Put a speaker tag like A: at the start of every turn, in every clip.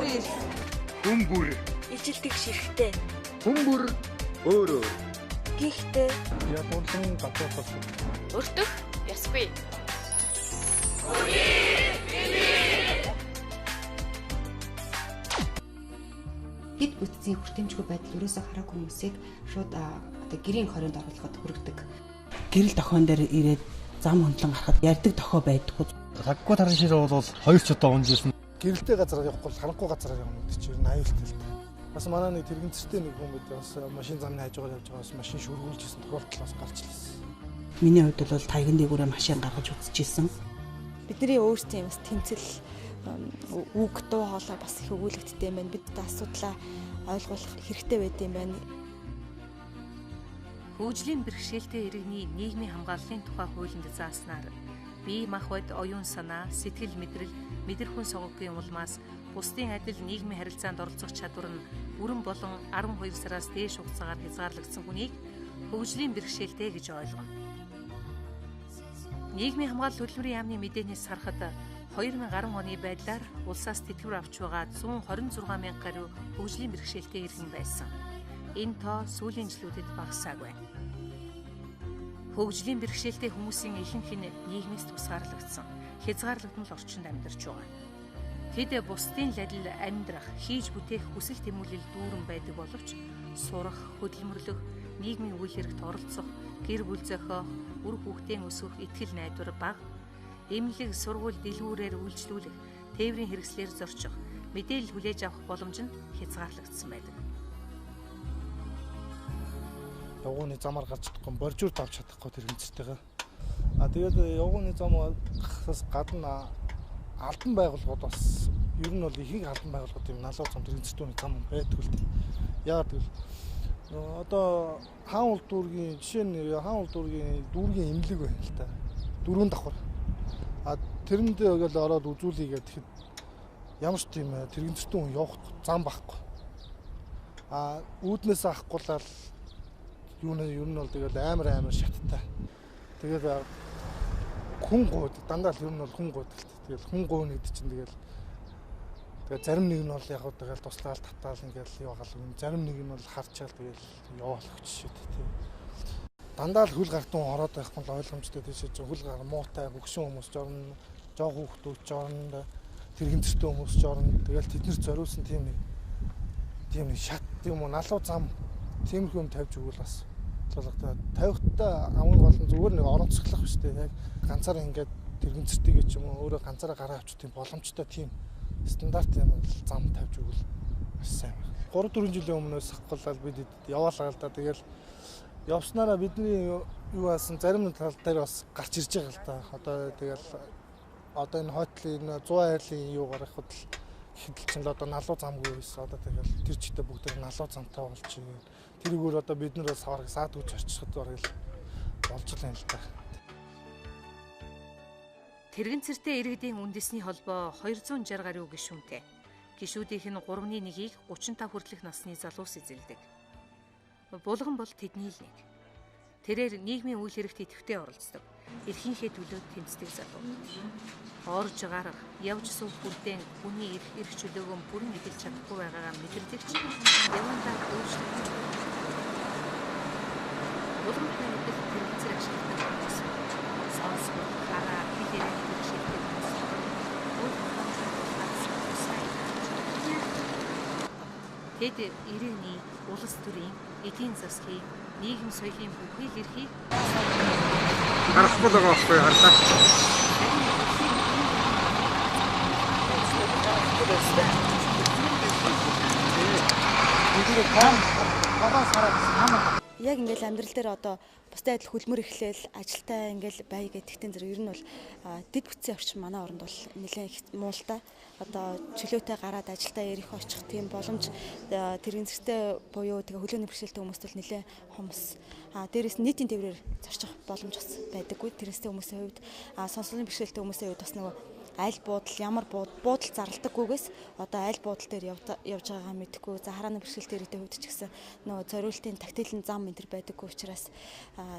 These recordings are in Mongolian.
A: Хоёр.
B: Хүмбүр.
A: Ижилдэг ширхтээ.
B: Хүмбүр өөрөө.
A: Гихтээ.
C: Ядуулан гадуурхах.
A: Өртөх ясгүй.
D: Хэд бүтцийн хүртээмжгүй байдал ерөөсөө хараагүй хүмүүсийг шууд одоо гэрийн хорионд оруулахад хүргэдэг.
E: Гэрэл дохион дээр ирээд зам хөндлөн гарахад ярддаг дохио байдаггүй.
C: Хаггүй таран ширээ бол 2 ч удаа унжсэн. Гэрэлтэй газараар явахгүй харанхуй газараар явна гэдэг чинь аюултай л дээ. Бас манай нэг тэрэгцэртэй нэг хүн бид бас машин замны хажуугаар явж байгаа бас машин шүргүүлж ирсэн тохиолдол бас гарч ирсэн.
E: Миний хувьд бол тайган дээгүүрээ машин гаргаж үзчихсэн.
A: Бидний өөрсдийн бас тэмцэл үг дуу хоолой бас их өгүүлэгдтэй байна. Бид асуудлаа ойлгох хэрэгтэй байд юм байна.
F: Хөгжлийн бэрхшээлтэй иргэний нийгмийн хамгааллын тухай хуулинд зааснаар бие махбод оюун санаа, сэтгэл мэдрэл, мэдрэхүйн согоггийн улмаас бусдын адил нийгмийн харилцаанд оролцох чадвар нь бүрэн болон 12 сараас дээш хугацаагаар хязгаарлагдсан хүнийг хөгжлийн бэрхшээлтэй гэж ойлгоно. Нийгмийн хамгаалал хөтөлбөрийн яамны мэдээнээс харахад 2010 оны байдлаар улсаас тэтгэвэр авч байгаа 126 мянга гаруй хөгжлийн бэрхшээлтэй иргэн байсан. Энэ тоо сүүлийн жилүүдэд багасаагүй. Хөгжлийн бэрхшээлтэй хүмүүсийн ихэнх нь нийгмээс тусгаарлагдсан, хязгаарлагдмал орчинд амьдарч байгаа. Тэд бусдын ладил амьдрах, хийж бүтээх хүсэл тэмүүлэл дүүрэн байдаг боловч сурах, хөдөлмөрлөх, нийгмийн үйл хэрэгт оролцох, гэр бүл зохиох, үр хүүхдийн өсгөх итгэл найдвар бага, эмнэлэг, сургууль, дэлгүүрээр үйлчлүүлэх, тээврийн хэрэгслээр зорчих, мэдээлэл хүлээж авах боломжинд хязгаарлагдсан байдаг.
C: Явгууны замаар гарч чадахгүй, боржуурд авч чадахгүй тэрэгцэртэйгээ. Тэгээд явгууны замаас гадна албан байгууллагууд бас ер нь бол ихэнх албан байгууллагууд юм налуу зам тэрэгцэртүүний зам байдаг л дээ. Яагаад гэвэл одоо хаан улд дүүргийн жишээ нь хаан улд дүүргийн эмнэлэг байна л та. 4 давхар. Тэрэндээ ингээл ороод үзүүлийгээд тэгэхэд ямар ч тийм тэрэгцэртэн хүн явах зам байхгүй. Үүднээс авахгүй л юу нь бол тэгэл амар шаттай. Тэгээд хүн гууд дандаа л ер нь бол хүн гууд л тэгэл хүн гуйна гэдэг чинь тэгэл зарим нэг нь бол яг тэгэл туслаад татаал ингээл яваал зарим нэг нь бол харчаал тэгэл яваалах жишээ тийм. Дандаа л хөл гартун ороод байхгүй л ойлгомжтой тийш хөл гар муутай хөгшин хүмүүс жорно, жоо хүүхдүүд жорно, тэрэгцэртэй хүмүүс жорно. Тэгэл тэднэрт зориулсан тийм нэг шат юм уу налуу зам тиймэрхүү юм тавьж өгвөл бас болготой. Тавихтаа хамгийн гол нь зүгээр нэг оронцоглох биш үү? Яг ганцаараа ингээд тэрэгцэртэйгээ ч юм уу өөрөө ганцаараа гараа авчих тийм боломжтой тийм стандарт юм зам тавьж өгвөл бас сайн байна. 3-4 жилийн өмнөөс хавхлал бид яваалаа л да. Тэгэл явснараа бидний юу басан зарим тал дээр бас гарч ирж байгаа л да. Одоо энэ хойтлын 100 айлын юу гаргахад л хэдэл чинь одоо налуу замгүй байсан. Одоо тэгэл тэр чигтээ бүгд налуу замтай болж байна. Тэрүүгээр одоо бид нар бас хавраг саадгүйч орчиход бараг л болж байна л да.
F: Тэрэгцэртэй иргэдийн үндэсний холбоо 260 гаруй гишүүнтэй. Гишүүдийнх нь 3/1-ийг 35 хүртэлх насны залуус эзэлдэг. Булган бол тэдний л нэг. Тэрээр нийгмийн үйл хэрэгт идэвхтэй оролцдог. Эрхийнхээ төлөө тэмцдэг залуу. Орж гарах, явж суух бүрдээ хүний эрх чөлөөгөө бүрэн эдэлж чадахгүй байгаагаа мэдэрдэг ч явандаа өөрчлөлт. Булган мэдээлэл тэрэгцэр ашигладаг хүмүүс. Сонсгол, хараа, хэлээрээ хэрэгшээлтэй хүмүүс. Тэд иргэний, улс төрийн, эдийн засгийн, нийгэм соёлын бүхий л эрхийг
B: Харахгүй байгаа байхгүй харлаа.
A: Яг ингээл амьдрал дээр одоо бусдад адил хөлмөр эхлээл ажилтаа ингээл бай гэдэгтэн зэрэг ер нь бол дэд бүтцийн орчин манай оронд бол нэлээд муу л та. Одоо чөлөөтэй гараад ажилтаа ярих очих тийм боломж тэрэгцэртэй буюу тэгээ хөлөөний бэрхшээлтэй хүмүүст бол нэлээд хомс. Дээрээс нийтийн тээврээр зорчих боломж бас байдаггүй. Тэрэгцэртэй хүмүүсийн хувьд сонсголын бэрхшээлтэй хүмүүсийн хувьд бас нөгөө аль буудал ямар буудал зарлагдаггүйгээс одоо аль буудал дээр явж байгаагаа мэдэхгүй. За харааны бэрхшээлтэй иргэдэд хувьд ч гэсэн нөгөө зориултын тактилын зам энэ төр байдаггүй учраас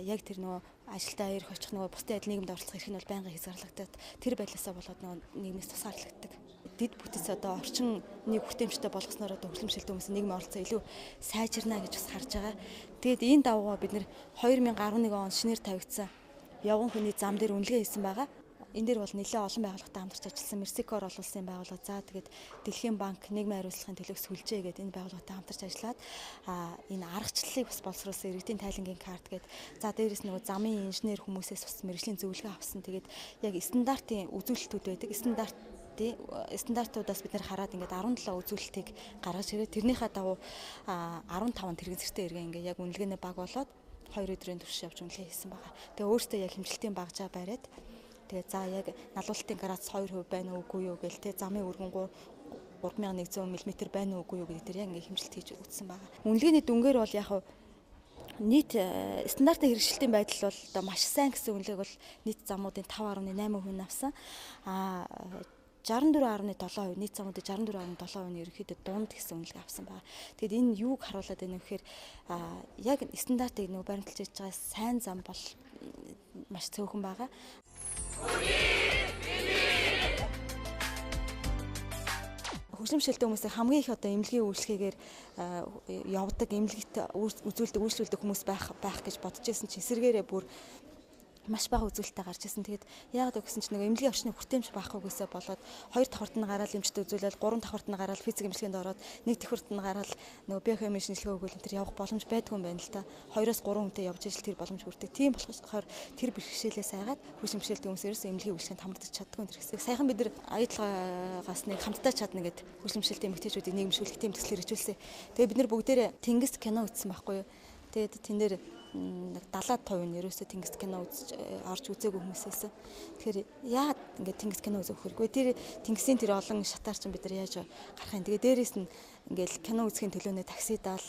A: яг тэр нөгөө ажилдаа ирэх очих нөгөө бусдын адил нийгэмд оролцох эрх нь бол байнгын хязгаарлагдаад тэр байдлаасаа болоод нөгөө нийгмээс тусгаарлагддаг. дэд бүтэц одоо орчин нэг хүртээмжтэй болгосноор одоо хөгжлийн бэрхшээлтэй хүмүүсийн нийгмийн оролцоо илүү сайжирна гэж бас харж байгаа. Тэгээд энэ давуугаа бид нэр 2011 онд шинээр тавигдсан явган хүний зам дээр үнэлгээ хийсэн байгаа. Энэ дээр бол нэлээд олон байгууллагатай хамтарч ажилласан Мерсикор олуулсан байгууллага. За тэгээд Дэлхийн банк нийгмийн хариуцлагын төлөөх сүлжээ гэдэг энэ байгууллагатай хамтарч ажиллаад энэ аргачлалыг бас боловсруулсан иргэдийн тайлангийн карт гэдэг. За дээрээс нөгөө замын инженер хүмүүсээс бас мэргэжлийн зөвлөгөө авсан. Тэгээд яг стандартын үзүүлэлтүүд байдаг. Стандартуудаас бид нэр хараад ингээд 17 үзүүлэлтийг гаргаж ирээ. Тэрнийхээ дагуу 15 тэрэгэн зэрэгтэй иргэн ингээд яг үнэлгээний баг болоод 2 өдрийн турш явж үнэлгээ хийсэн байгаа. Тэгээ өөртөө яг хэмжилтийн багжаа бариад тэгээ за яг налуултын градус 2% байна уу үгүй юу гээл те замын өргөнгөө 3100 мм байна уу үгүй юу гэдэг дээр яг ингээд хэмжилт хийж үзсэн байгаа. Үнэлгээний дүнгээр бол яг нийт стандартын хэрэгжилтийн байдал бол одоо маш сайн гэсэн үнэлгээг бол нийт замуудын 5.8% авсан. 64.7% нийт замуудын 64.7% нь ерөнхийдөө дунд гэсэн үнэлгээ авсан байна. Тэгэд энэ юуг харуулад байна вэ гэхээр яг стандартыг нөгөө баримталж хийж байгаа сайн зам бол маш цөөхөн байгаа. Хөгжлийн бэрхшээлтэй хүмүүсийн хамгийн их одоо эмнэлгийн үйлчлэгээр явдаг, эмнэлэгт үйлчлүүлдэг хүмүүс байх гэж бодож байсан чинь эсэргээрээ бүр маш бага үзүүлэлттэй гарч ирсэн. Тэгээд яагаад гэсэн чинь нөгөө эмнэлгийн орчны хүртээмж багахгүйсээ болоод 2 давхарт нь гараад эмчтэй үзүүлэл 3 давхарт нь гараад физик эмчилгээнд ороод 1 давхарт нь гараад нөгөө биохими шинжилгээ өгвөл энэ явах боломж байдгүй юм байна л да. 2-оос 3 хүнтэй явж ижил тэр боломж хүрдэг. Тийм болохоор тэр бэрхшээлээс айгаад хөгжлийн бэрхшээлтэй хүмүүс ерөөсөө эмнэлгийн үйлчлэгэнд хамтдаж чаддгүй энэ хэрэгсээ. Сайхан бид нар аяатлагаас нэг хамтдаж чадна гэд хөгжлийн бэрхшээлтэй эмэгтэйчүүдийг нийгэмшүүлэх тийм төслөөр хичүүлсэн. Тэгээд бид нар бүгдээрээ тэнгис кино үзсэн байхгүй юу. Тэгээд тэн дээр 70% нь ерөөсөө тэнгис кино орж үзээгүй хүмүүсээс. Тэгэхээр яагаад ингээд тэнгис кино үзэх хэрэггүй. Тэр тэнгисийн тэр олон шатаар чинь бид нар яаж гарах юм. Тэгээ дээрээс нь ингээд кино үзэхийн төлөөнөө таксидаал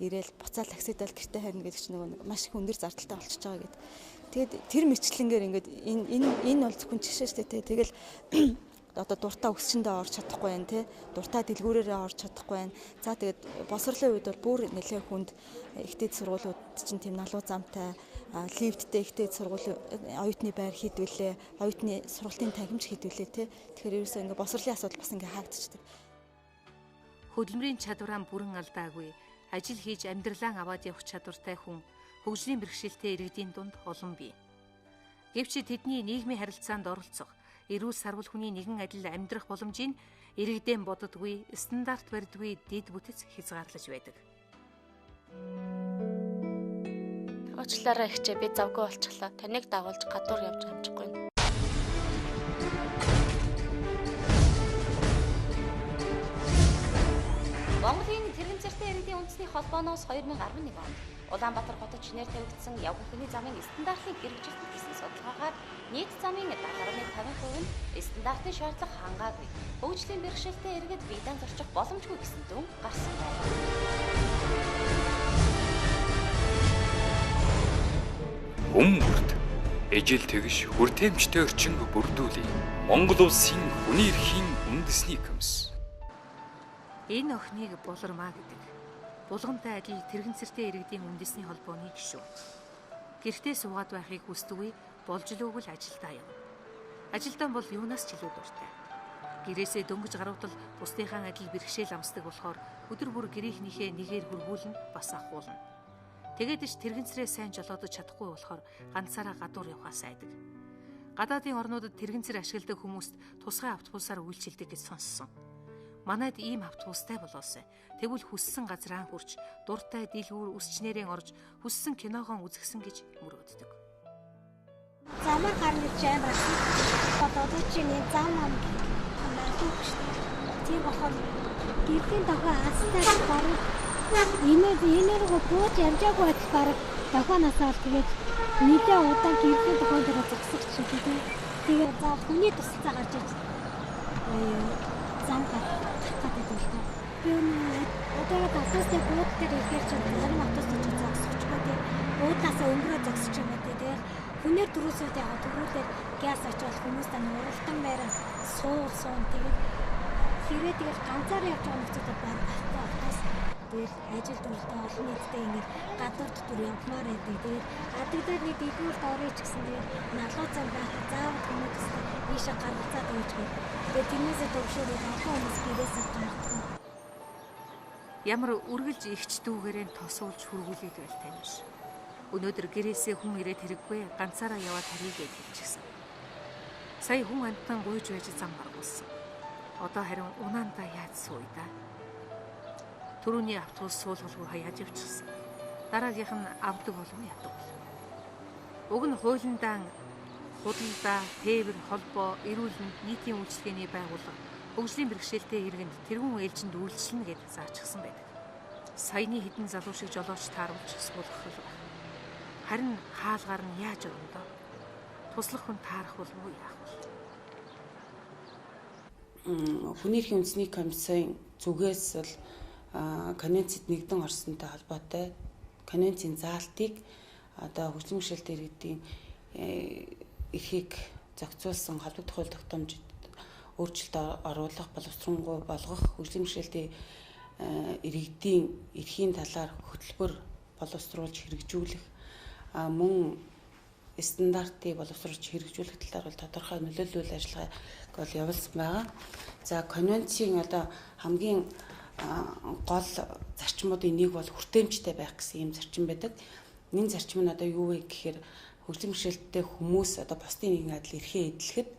A: ирээл буцаал таксидаал гэртээ харна гэдэг чинь нөгөө маш их өндөр зардалтай болчихж байгаа гэдэг. Тэгээд тэр мэтчлэнгээр ингээд энэ бол зөвхөн жишээ шүү дээ. Тэгэл одоо дуртай өсчөндөө орж чадахгүй байх тий. Дуртай дэлгүүрээрээ орж чадахгүй байх. За тэгээд боловсролын үед бол бүр нэлээд хүнд ихтэй сургуулиуд чинь тийм налуу замтай лифттэй ихтэй сургуулийн оюутны байр хийдвүлээ, оюутны сургалтын танхимж хийдвүлээ тий. Тэгэхээр ерөөсөө ингээ боловсролын асуудал бас ингээ хаагдчихдаг.
F: Хөдөлмөрийн чадвараа бүрэн алдаагүй, ажил хийж амьдралаа аваад явах чадвартай хүн хөгжлийн бэрхшээлтэй иргэдийн дунд олон бий. Гэвч тэдний нийгмийн харилцаанд оролцох эрүүл сарвал хүний нэгэн адил амьдрах боломжийг иргэдэн боддоггүй, стандарт барьдаггүй дэд бүтэц хязгаарлаж байдаг.
G: Уучлаарай ихчээ, би завгүй болчихлоо. Таныг дагуулж гадуур явж амжихгүй. Монголын тэрэгцэртэй иргэдийн үндэсний холбооноос 2011 онд Улаанбаатар хотод шинээр тавигдсан явган хүний замын стандартын хэрэгжилт гэсэн судалгаагаар нийт замын 70.50% нь стандартын шаардлага хангаагүй. Хөгжлийн бэрхшээлтэй иргэд биедан зорчих боломжгүй гэсэн дүн гарсан байна.
H: Хүмүүрт ижил тэгш хүртээмжтэй орчин бүрдүүлээ. Монгол улсын хүний эрхийн үндэсний комисс.
F: Энэ охиныг булармаа гэдэг. Булгантай адил тэрэгцэртэй иргэдийн үндэсний холбооны гишүүн. Гэртээ суугаад байхыг хүсдэггүй, болж л өгвөл ажилдаа яв. Ажилдан бол юунаас ч илүү дуртай. Гэрээсээ дөнгөж гаравтал бусдынхаа адил бэрхшээл амсдаг болохоор өдөр бүр гэрийнхнийхээ нэгээр хөргүүлэн бас ахуулна. Тэгээд ч тэрэгцрээ сайн жолоодож чадахгүй болохоор ганцаараа гадуур явхаа сайдаг. Гадаадын орнуудад тэрэгцэр ашигладаг хүмүүст тусгай автобусаар үйлчилдэг гэж сонссон. Манайд ийм автобустай болоосай. Тэгвэл хүссэн газраа хүрч, дуртай дэлгүүр үсчнэрэн орж, хүссэн киногоо үзгэсэн гэж мөрөөддөг.
I: Замаар гарна гэж амар бодоод чинь зам ам тийм болохоор гэрлийн тохоо хастай баруун инээр бууж амжаагүй байдлаар тохооноосоо тэгээд нийлээ удаан гэрлийн тохоо дээр зогсох чинь тэгээд за хүний тусалцаа гарч иж зам гарах гэдэг л та. Би одоо автобустай бууд дээр ихээр чинь зарим автобустай зогсчихгүй тийм буудаас өнгөрөө зогсчих юм дээ. Хүнээр дөрөөсөө яг төрүүлээд газ очоод хүмүүстээ уралдан байраа суун тэгээд хэрэг тэгэл ганцаараа явж байгаа нөхцөлд байна. Тэгэл ажил дуртай олон нийтэд ингэ гадуур дотор явмаар байдаг. Тэгээд адагдаад нэг дэлгүүрт орё ч гэсэн тэгээд налуу зам байх заавал хүмүүст ийшээ гаргацаад өгч гээд Тэгээд тэрнээсээ төвшөөд олон хүмүүс гэрээс авчихсан.
F: Ямар үргэлж ихч дүүгээрээ тосуулж хөргүүлээд байл таньж. Өнөөдөр гэрээсээ хүн ирээд хэрэггүй ганцаараа яваад харъя гэж хэлчихсэн. Сая хүн амтан гуйж байж зам гаргуулсан. Одоо харин унаандаа яаж сууя да. Төрөний автобус суулгалгүй хаяаж явчихсан. Дараагийнх нь авдаг болов яадаг. Уг нь хуулиндаан худалдаа, тээвэр, холбоо, эрүүл мэнд, нийтийн үйлчлэгээний байгууллага, хөгжлийн бэрхшээлтэй иргэнд тэргүүн ээлжинд үйлчлэнэ гэж заачсан байдаг. Саяны хідэн залуу шиг жолооч тааруулж суулгах л. Харин хаалгаар нь яаж өрөндөө? Туслах хүн таарах болов уу яах вэ?
E: Хүний эрхийн үндэсний комиссийн зүгээс бол конвенцэд нэгдэн орсонтой холбоотой конвенцийн заалтыг одоо хөгжлийн бэрхшээлтэй иргэдийн эрхийг зохицуулсан холбогдох хууль тогтоомжид өөрчлөлт оруулах, боловсронгуй болгох, хөгжлийн бэрхшээлтэй иргэдийн эрхийн талаар хөтөлбөр боловсруулж хэрэгжүүлэх, мөн стандартыг боловсруулж хэрэгжүүлэх талаар бол тодорхой нөлөөлөл үйл ажиллагааг бол явуулсан байгаа. За конвенцийн одоо хамгийн гол зарчмуудын нэг бол хүртээмжтэй байх гэсэн юм зарчим байдаг. Энэ зарчим нь одоо юу вэ гэхээр хөгжлийн бэрхшээлтэй хүмүүс одоо бусдын нэгэн адил эрхээ эдлэхэд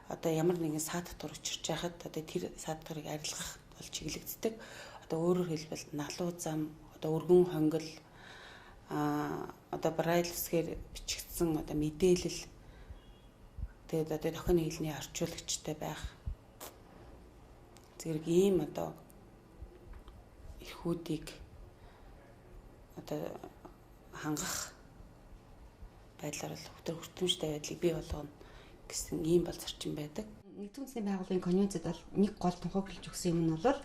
E: одоо ямар нэгэн саад татвар учирч байхад одоо тэр саад татварыг арилгах бол чиглэгддэг. Одоо өөрөөр хэлбэл налуу зам, одоо өргөн хонгил, одоо braille үсгээр бичигдсэн одоо мэдээлэл, тэгээд одоо дохионы хэлний орчуулагчтай байх зэрэг ийм одоо эрхүүдийг одоо хангах байдлаар л хүртээмжтэй байдлыг бий болгоно гэсэн ийм бол зарчим байдаг.
D: Нэгдсэн үндэсний байгууллагын конвенцэд бол нэг гол тунхаглаж өгсөн юм нь бол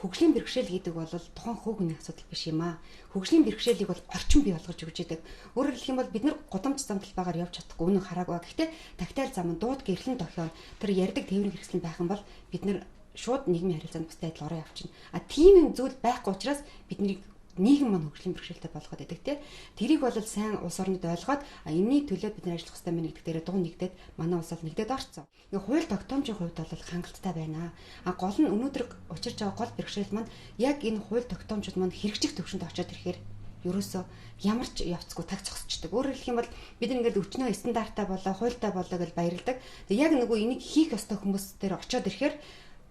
D: хөгжлийн бэрхшээл гэдэг бол тухайн хүүхний асуудал биш юм аа. Хөгжлийн бэрхшээлийг бол орчин бий болгож өгч идэг. Өөрөөр хэлэх юм бол бид нар гудамж зам талбайгаар явж чадахгүй үнэн хараагүй. Гэхдээ тагтаал зам нь дууд гэрлэн дохион тэр ярддаг тээврийн хэрэгслэн байх юм бол бид нар шууд нийгмийн харилцаанд бусдад адил ороо явчихна. Тийм юм зүйл байхгүй учраас бидний нийгэм маань хөгжлийн бэрхшээлтэй болгоод байдаг тийм. Тэрийг бол сайн улс орнууд ойлгоод энэний төлөө бид нар ажиллах хэрэгтэй мэн гэдэг дээр дуун нэгдээд манай улс бол нэгдээд орцсон. Ингээ хууль тогтоомжийн хувьд бол хангалттай байна. Гол нь өнөөдөр учирч байгаа гол бэрхшээл маань яг энэ хууль тогтоомжууд маань хэрэгжих төвшөнд очиод ирэхээр ерөөсөө ямар ч явцгүй таг зогсчдаг. Өөрөөр хэлэх юм бол бид ингээд өчнөө стандартаа болоо, хуультай болоо гэж баярладаг. Яг нөгөө энийг хийх ёстой хүмүүс дээр очиод ирэхээр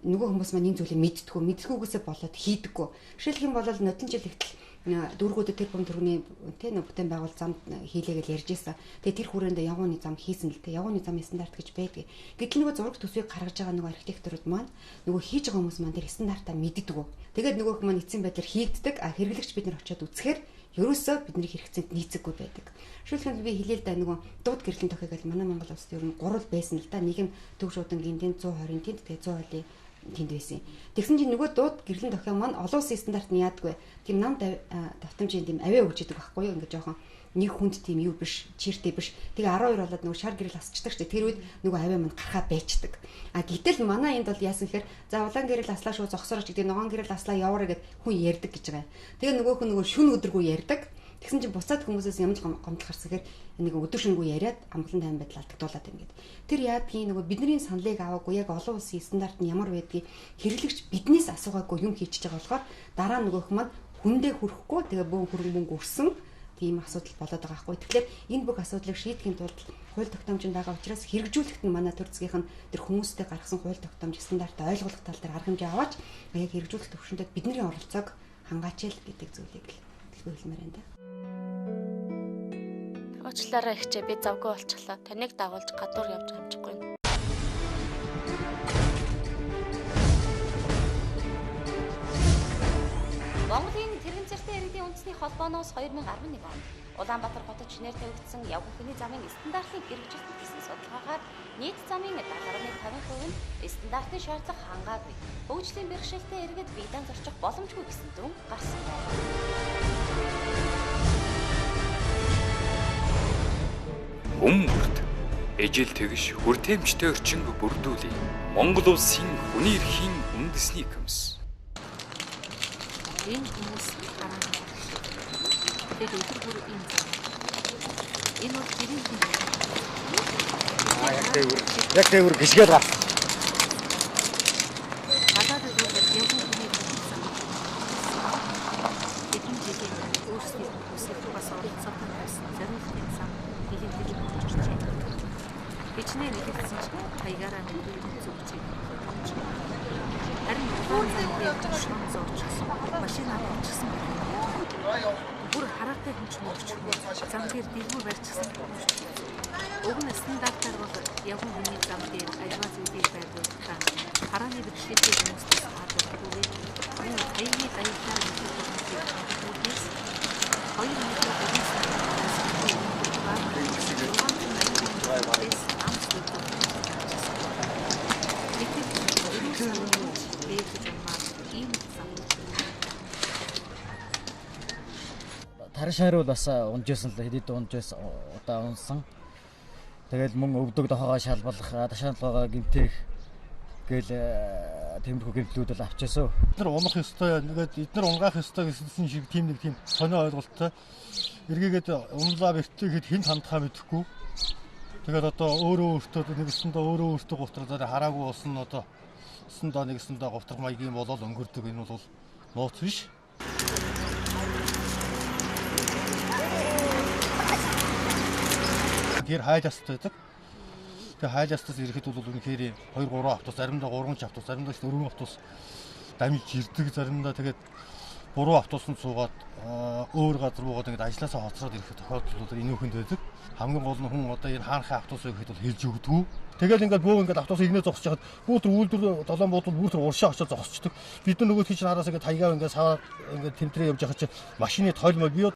D: нөгөө хүмүүс маань энэ зүйлийг мэддэггүйгээсээ болоод хийдэггүй. Жишээлх юм бол нодлон жил ихтэл дүүргүүдэд тэр төгрөгийн бүтээн байгуул замд хийлээ гэж ярьж байсан. Тэгээ тэр хүрээндээ явгууны зам хийсэн л дээ. Явгууны замын стандарт гэж байдаг. Гэтэл нөгөө зураг төсвийг гаргаж байгаа нөгөө архитекторууд маань нөгөө хийж байгаа хүмүүс маань тэр стандартаа мэддэггүй. Тэгээд нөгөөх маань эцсийн байдлаар хийгддэг. Хэрэглэгч бид нар очиод үзэхээр ерөөсөө бидний хэрэгцээнд нийцэггүй байдаг. Жишээлбэл би хэлээ л да нөгөө дууд гэрлийн тохиог л манай Монгол улсад ер нь 3 байсан л да. Нэг нь төв шуудангийн тэнд 120-ын тэнд тэгээ 100 хойлын тэнд байсан. Тэгсэн чинь нөгөө дууд гэрлийн тохиог маань олон улсын стандарт нь яадаггүй. Тийм нам давтамжийн тийм авиа өгч идэг байхгүй юу? Ингээд жоохон нэг хүнд тийм юу биш, чиртэй биш. Тэгээ 12 болоод нөгөө шар гэрэл асчдаг ч тэр үед нөгөө авиа манд гарахаа байчдаг. Гэтэл манай энд бол яасан гэхээр за улаан гэрэл аслаа шүү зогсорч гэдэг ногоон гэрэл аслаа яваарэ гэд хүн ярьдаг гэж байгаа. Тэгээ нөгөөх нь нөгөө шүн өдргөө ярьдаг. Тэгсэн чинь буцаад хүмүүсээс ямар ч гомдол гарсан гэхээр нэг өдөр шөнөгүй яриад амгалан тайван байдал алдагдуулаад байна гэдэг. Тэр яадгийн нөгөө бидний саналыг аваагүй яг олон улсын стандарт нь ямар байдгийг хэрэглэгч биднээс асуугаагүй юм хийчихэж байгаа болохоор дараа нөгөөх маань хүндээ хүрэхгүй тэгээ бөөн хөрөнгө өрсөн тийм асуудал болоод байгаа байхгүй. Тэгэхээр энэ бүх асуудлыг шийдэхин тулд хууль тогтоомжинд байгаа учраас хэрэгжүүлэхэд нь манай төр засгийнх нь тэр хүмүүстэй гаргасан хууль тогтоомж стандартаа ойлгох тал дээр арга хэмжээ аваач яг хэрэгжүүлэх төвшөндөд бидний оролцоог хангаач л гэдэг зүйлийг л хэлмээр байна да.
G: Уучлаарай ихчээ, би завгүй болчихлоо. Таныг дагуулж гадуур явж амжихгүй. Монголын тэрэгцэртэй иргэдийн үндэсний холбооноос 2011 онд Улаанбаатар хотод шинээр тавигдсан явган хүний замын стандартлыг хэрэгжүүлэх гэсэн судалгаагаар нийт замын 70.50% нь стандартын шаардлага хангаагүй. Хөгжлийн бэрхшээлтэй иргэд биедан зорчих боломжгүй гэсэн дүн гарсан байна.
H: Хүмүүрт ижил тэгш хүртээмжтэй орчинг бүрдүүлээ. Монгол улсын хүний эрхийн үндэсний комисс.
F: Энэ хүмүүс гараа. Тэгээд өдөр бүр энэ. Энэ бол гэрийн хүн.
B: Яг тээвэр гიშгээд гар.
F: Хичнээн илэрсэн ч хаягаараа мэдүүлэн зүгж болж. Харин улаан замын шон зоочихсон машин авчихсан. Бүр хараатай хүч мөрч зам дээр дэлгүүр барьчихсан. Уг нь стандартаар бол явган хүний зам дээр альва зүйлийг байгуулсан. Харааны бэрхшээлтэй хүмүүстээс хадгалгүй. Энэ аяны даялал мэдээлэлээс 2 метр
J: Таршаар бол бас унжсэн л хэдийд унжсэн удаа унсан. Тэгэл мөн өвдөг дохоогоо шалбалах, ташаалгаагаа гимтэх гэл тиймэрхүү гэмтлүүд бол авчаасаа.
C: Бид нар унах ёстой, нэгэд эдгээр унгаах ёстой гэсэн шиг тийм нэг тийм сонио ойлголттой. Эргээгээд унлаа бэртгээд хэн хандхаа мэдэхгүй. Тэгээд одоо өөртөө нэгсэндээ өөртөө гутралаар хараагүй болсон одоо нэгсэндээ гутрах маягийн болол өнгөрдөг. Энэ бол нууц биш. Гэр хайлаастай байдаг. Тэгээ хайлаастаас ирэхэд бол үнэхээр 2-3 автобус, заримдаа 3 автобус, заримдаа 4 автобус дамжиж ирдэг, заримдаа тэгээд 3 автобусанд суугаад өөр газар буугаад ингээд ажилласаа хоцроод ирэх тохиолдол инүүхэнд байдаг. Хамгийн гол нь хүн одоо энэ хаанхын автобус гэхэд бол хэлж өгдөггүй. Тэгэл ингээд бөөг ингээд автобус игнээ зогсож хахад бүүтэр үйлдвэр долоон буудал бүүтэр уршаа очоод зогсчдөг. Бид нар нөгөө тийч хараас ингээд таягаа ингээд саваа ингээд тэмтрээ явж байгаа чинь машины тойлмол би